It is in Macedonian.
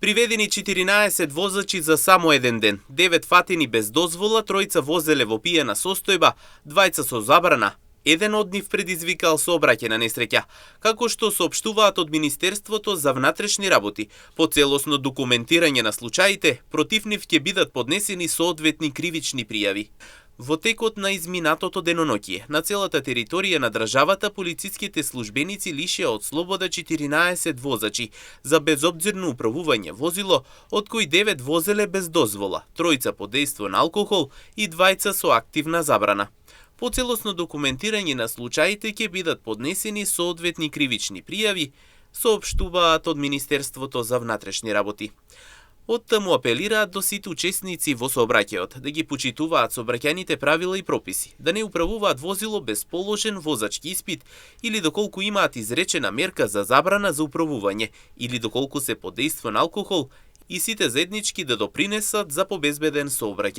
Приведени 14 возачи за само еден ден, 9 фатени без дозвола, тројца возеле во пиена состојба, двајца со забрана. Еден од нив предизвикал сообраќајна несреќа, како што соопштуваат од Министерството за внатрешни работи. По целосно документирање на случаите, против нив ќе бидат поднесени соодветни кривични пријави. Во текот на изминатото деноноќие, на целата територија на државата, полициските службеници лишија од слобода 14 возачи за безобзирно управување возило, од кои 9 возеле без дозвола, тројца под дејство на алкохол и двајца со активна забрана. По целосно документирање на случаите ќе бидат поднесени соодветни кривични пријави, соопштуваат од Министерството за внатрешни работи. Оттаму апелираат до сите учесници во сообраќајот да ги почитуваат сообраќајните правила и прописи, да не управуваат возило без положен возачки испит или доколку имаат изречена мерка за забрана за управување или доколку се под дејство на алкохол, и сите заеднички да допринесат за побезбеден сообраќај.